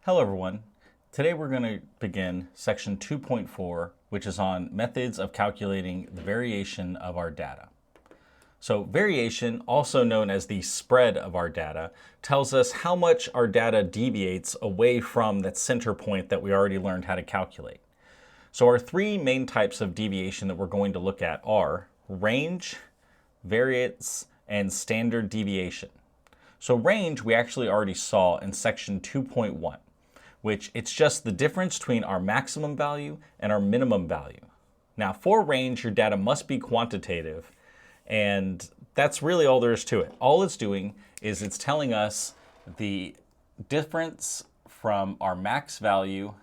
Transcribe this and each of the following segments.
Hello everyone. Today we're going to begin section 2.4, which is on methods of calculating the variation of our data. So variation, also known as the spread of our data, tells us how much our data deviates away from that center point that we already learned how to calculate. So our three main types of deviation that we're going to look at are range, variance, and standard deviation. So range we actually already saw in section 2.1, which it's just the difference between our maximum value and our minimum value. Now for range, your data must be quantitative, and that's really all there is to it. All it's doing is it's telling us the difference from our max value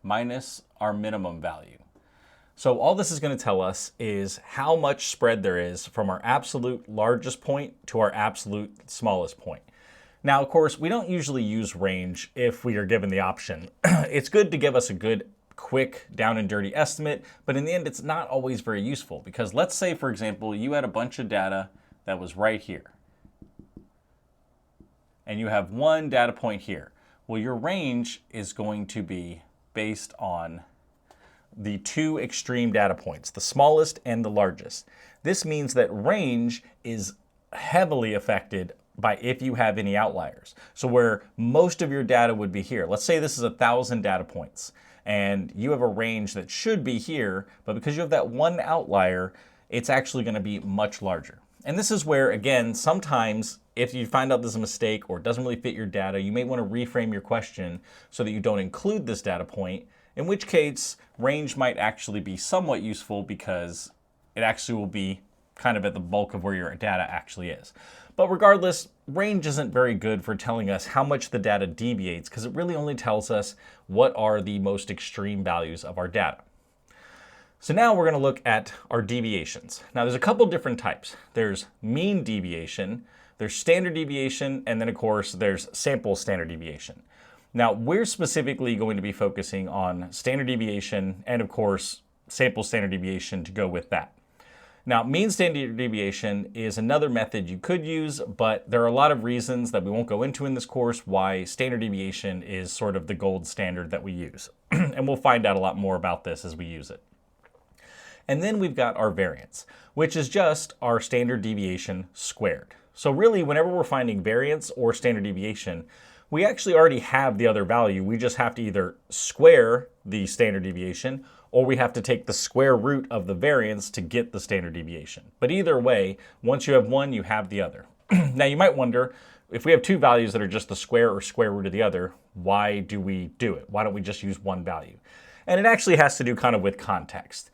minus our minimum value. So all this is going to tell us is how much spread there is from our absolute largest point to our absolute smallest point. Now, of course, we don't usually use range if we are given the option. It's good to give us a good, quick, down and dirty estimate, but in the end, it's not always very useful because let's say, for example, you had a bunch of data that was right here, and you have one data point here. Well, your range is going to be based on the two extreme data points, the smallest and the largest. This means that range is heavily affected by if you have any outliers. So where most of your data would be here, let's say this is 1,000 data points and you have a range that should be here, but because you have that one outlier, it's actually going to be much larger. And this is where, again, sometimes if you find out there's a mistake or it doesn't really fit your data, you may want to reframe your question so that you don't include this data point, in which case range might actually be somewhat useful because it actually will be kind of at the bulk of where your data actually is. But regardless, range isn't very good for telling us how much the data deviates because it really only tells us what are the most extreme values of our data. So now we're going to look at our deviations. Now there's a couple different types. There's mean deviation, there's standard deviation, and then of course there's sample standard deviation. Now we're specifically going to be focusing on standard deviation and of course sample standard deviation to go with that. Now, mean standard deviation is another method you could use, but there are a lot of reasons that we won't go into in this course why standard deviation is sort of the gold standard that we use. And we'll find out a lot more about this as we use it. And then we've got our variance, which is just our standard deviation squared. So really, whenever we're finding variance or standard deviation, we actually already have the other value. We just have to either square the standard deviation or we have to take the square root of the variance to get the standard deviation. But either way, once you have one, you have the other. Now you might wonder, if we have two values that are just the square or square root of the other, why do we do it? Why don't we just use one value? And it actually has to do kind of with context.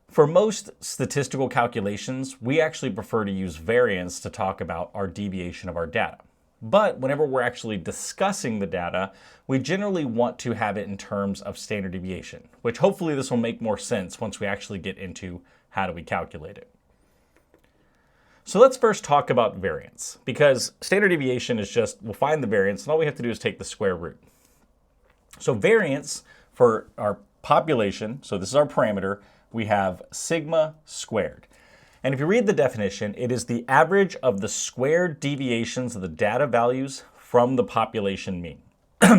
For most statistical calculations, we actually prefer to use variance to talk about our deviation of our data. But whenever we're actually discussing the data, we generally want to have it in terms of standard deviation, which hopefully this will make more sense once we actually get into how do we calculate it. So let's first talk about variance, because standard deviation is just, we'll find the variance and all we have to do is take the square root. So variance for our population, so this is our parameter, we have sigma squared. And if you read the definition, it is the average of the squared deviations of the data values from the population mean.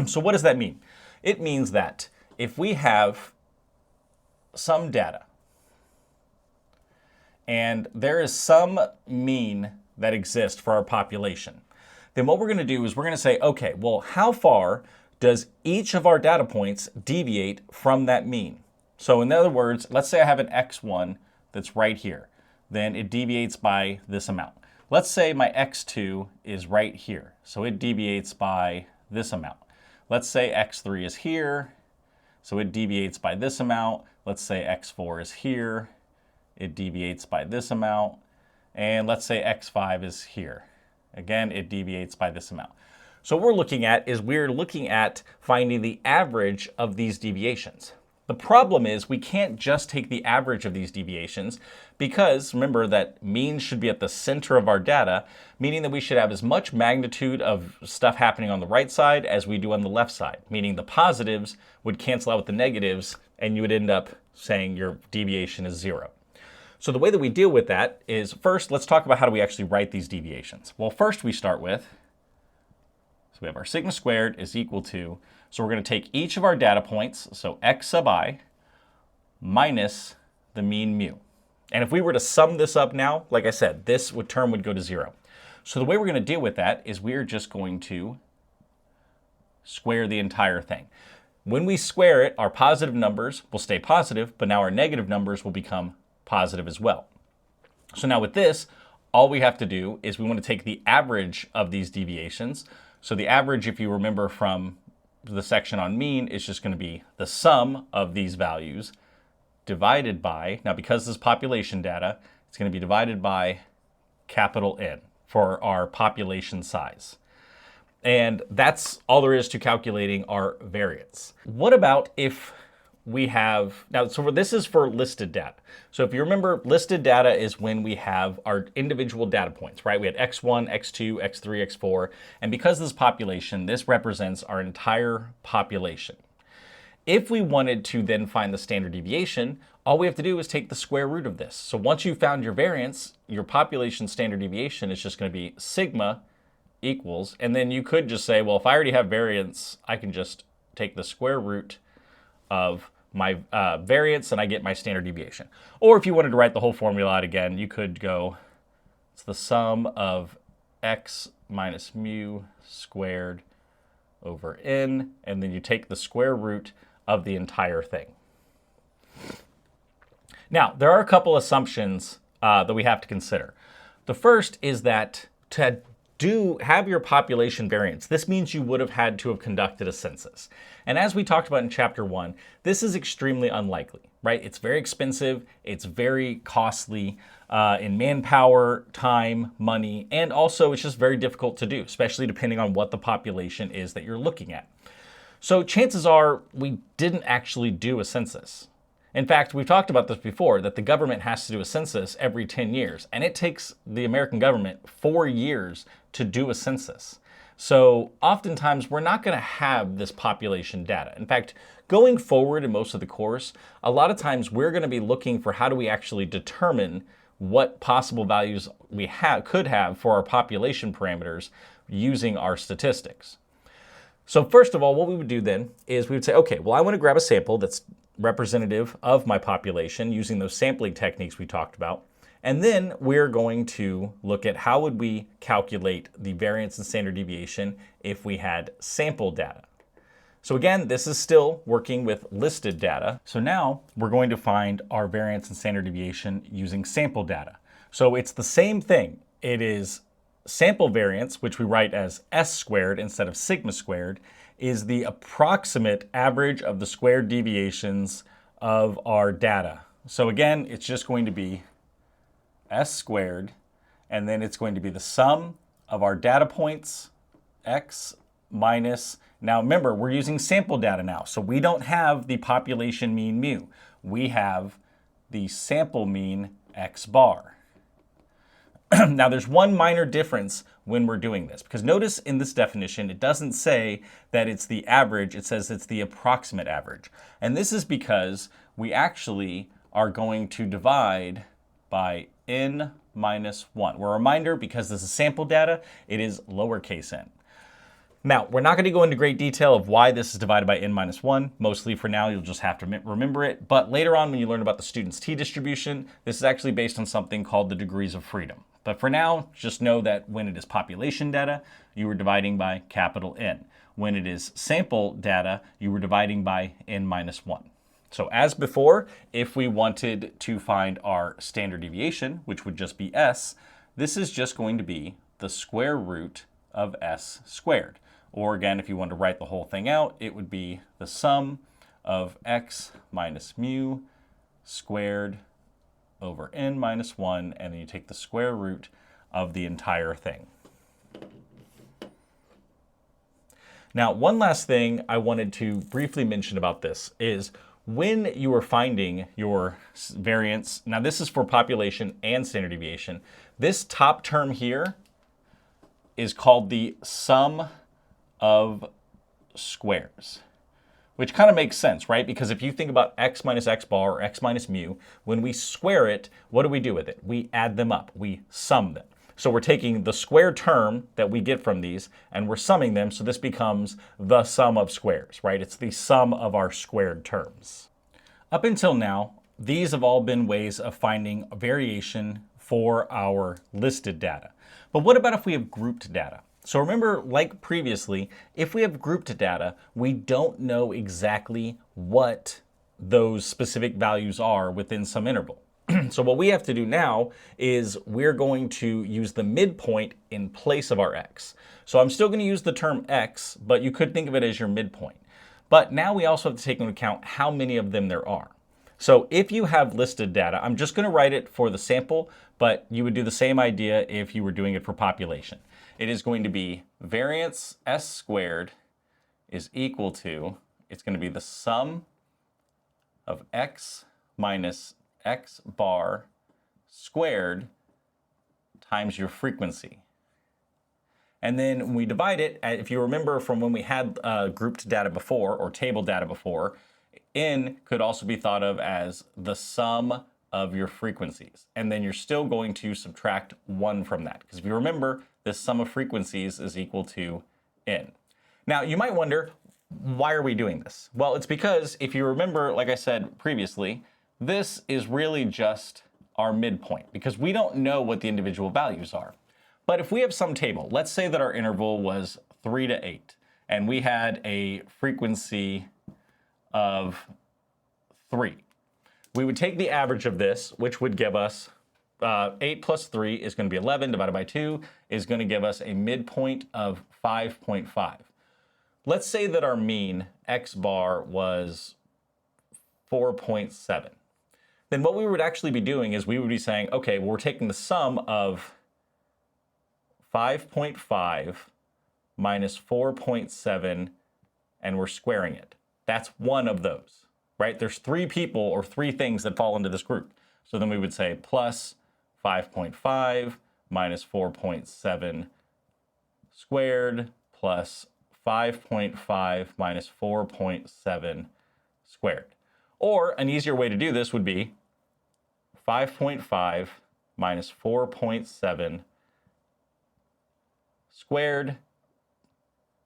So what does that mean? It means that if we have some data and there is some mean that exists for our population, then what we're going to do is we're going to say, okay, well, how far does each of our data points deviate from that mean? So in other words, let's say I have an x1 that's right here. Then it deviates by this amount. Let's say my x2 is right here, so it deviates by this amount. Let's say x3 is here, so it deviates by this amount. Let's say x4 is here, it deviates by this amount. And let's say x5 is here. Again, it deviates by this amount. So what we're looking at finding the average of these deviations. The problem is we can't just take the average of these deviations because remember that means should be at the center of our data, meaning that we should have as much magnitude of stuff happening on the right side as we do on the left side, meaning the positives would cancel out with the negatives and you would end up saying your deviation is 0. So the way that we deal with that is first, let's talk about how do we actually write these deviations. Well, first we start with So we have our sigma squared is equal to, so we're going to take each of our data points, so x sub I, minus the mean mu. And if we were to sum this up now, like I said, this term would go to 0. So the way we're going to deal with that is we're just going to square the entire thing. When we square it, our positive numbers will stay positive, but now our negative numbers will become positive as well. So now with this, all we have to do is we want to take the average of these deviations. So the average, if you remember from the section on mean, is just going to be the sum of these values divided by, now because this is population data, it's going to be divided by capital N for our population size. And that's all there is to calculating our variance. What about if we have, now so this is for listed data. So if you remember, listed data is when we have our individual data points, right? We had x1, x2, x3, x4, and because this is population, this represents our entire population. If we wanted to then find the standard deviation, all we have to do is take the square root of this. So once you've found your variance, your population standard deviation is just going to be sigma equals, and then you could just say, well, if I already have variance, I can just take the square root of my variance and I get my standard deviation. Or if you wanted to write the whole formula out again, you could go, it's the sum of x minus mu squared over n, and then you take the square root of the entire thing. Now, there are a couple assumptions that we have to consider. The first is that to have your population variance, this means you would have had to have conducted a census. And as we talked about in chapter 1, this is extremely unlikely, right? It's very expensive, it's very costly in manpower, time, money, and also it's just very difficult to do, especially depending on what the population is that you're looking at. So chances are we didn't actually do a census. In fact, we've talked about this before, that the government has to do a census every 10 years, and it takes the American government 4 years to do a census. So oftentimes, we're not going to have this population data. In fact, going forward in most of the course, a lot of times we're going to be looking for how do we actually determine what possible values we could have for our population parameters using our statistics. So first of all, what we would do then is we would say, okay, well, I want to grab a sample that's representative of my population using those sampling techniques we talked about. And then we're going to look at how would we calculate the variance and standard deviation if we had sample data. So again, this is still working with listed data. So now we're going to find our variance and standard deviation using sample data. So it's the same thing. It is sample variance, which we write as s squared instead of sigma squared, is the approximate average of the squared deviations of our data. So again, it's just going to be s squared, and then it's going to be the sum of our data points, x minus, now remember, we're using sample data now, so we don't have the population mean mu. We have the sample mean x bar. Now, there's one minor difference when we're doing this, because notice in this definition, it doesn't say that it's the average, it says it's the approximate average. And this is because we actually are going to divide by n minus 1. We're a reminder, because this is sample data, it is lowercase n. Now, we're not going to go into great detail of why this is divided by n minus 1. Mostly for now, you'll just have to remember it. But later on, when you learn about the student's t-distribution, this is actually based on something called the degrees of freedom. But for now, just know that when it is population data, you are dividing by capital N. When it is sample data, you were dividing by n minus 1. So as before, if we wanted to find our standard deviation, which would just be s, this is just going to be the square root of s squared. Or again, if you want to write the whole thing out, it would be the sum of x minus mu squared over n minus 1, and then you take the square root of the entire thing. Now, one last thing I wanted to briefly mention about this is when you are finding your variance, now this is for population and standard deviation, this top term here is called the sum of squares, which kind of makes sense, right? Because if you think about x minus x bar or x minus mu, when we square it, what do we do with it? We add them up, we sum them. So we're taking the square term that we get from these and we're summing them, so this becomes the sum of squares, right? It's the sum of our squared terms. Up until now, these have all been ways of finding a variation for our listed data. But what about if we have grouped data? So remember, like previously, if we have grouped data, we don't know exactly what those specific values are within some interval. So what we have to do now is we're going to use the midpoint in place of our x. So I'm still going to use the term x, but you could think of it as your midpoint. But now we also have to take into account how many of them there are. So if you have listed data, I'm just going to write it for the sample, but you would do the same idea if you were doing it for population. It is going to be variance s squared is equal to, it's going to be the sum of x minus x bar squared times your frequency. And then when we divide it, if you remember from when we had grouped data before or table data before, n could also be thought of as the sum of your frequencies. And then you're still going to subtract 1 from that. Because if you remember, this sum of frequencies is equal to n. Now, you might wonder, why are we doing this? Well, it's because if you remember, like I said previously, this is really just our midpoint because we don't know what the individual values are. But if we have some table, let's say that our interval was 3 to 8, and we had a frequency of 3. We would take the average of this, which would give us 8 plus 3 is going to be 11 divided by 2 is going to give us a midpoint of 5.5. Let's say that our mean x bar was 4.7. Then what we would actually be doing is we would be saying, okay, well, we're taking the sum of 5.5 minus 4.7 and we're squaring it. That's one of those, right? There's 3 people or 3 things that fall into this group. So then we would say plus 5.5 minus 4.7 squared plus 5.5 minus 4.7 squared. Or an easier way to do this would be 5.5 minus 4.7 squared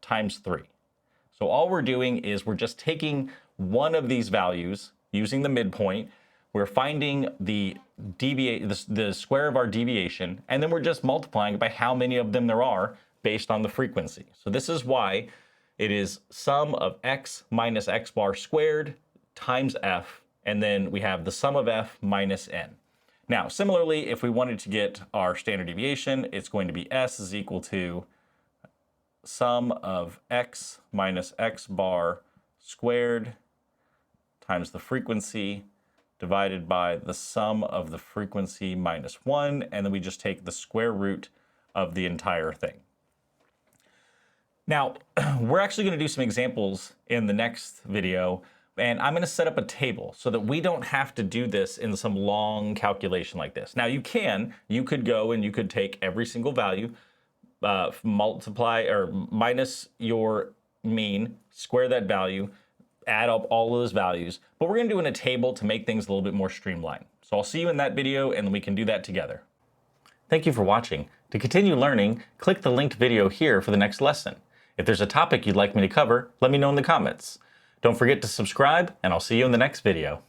times 3. So all we're doing is we're just taking one of these values using the midpoint. We're finding the square of our deviation, and then we're just multiplying it by how many of them there are based on the frequency. So this is why it is sum of x minus x bar squared times f, and then we have the sum of f minus n. Now, similarly, if we wanted to get our standard deviation, it's going to be s is equal to sum of x minus x bar squared times the frequency divided by the sum of the frequency minus 1, and then we just take the square root of the entire thing. Now, we're actually going to do some examples in the next video, and I'm going to set up a table so that we don't have to do this in some long calculation like this. Now, you could go and you could take every single value, multiply or minus your mean, square that value, add up all of those values, but we're going to do it in a table to make things a little bit more streamlined. So I'll see you in that video and we can do that together. Thank you for watching. To continue learning, click the linked video here for the next lesson. If there's a topic you'd like me to cover, let me know in the comments. Don't forget to subscribe, and I'll see you in the next video.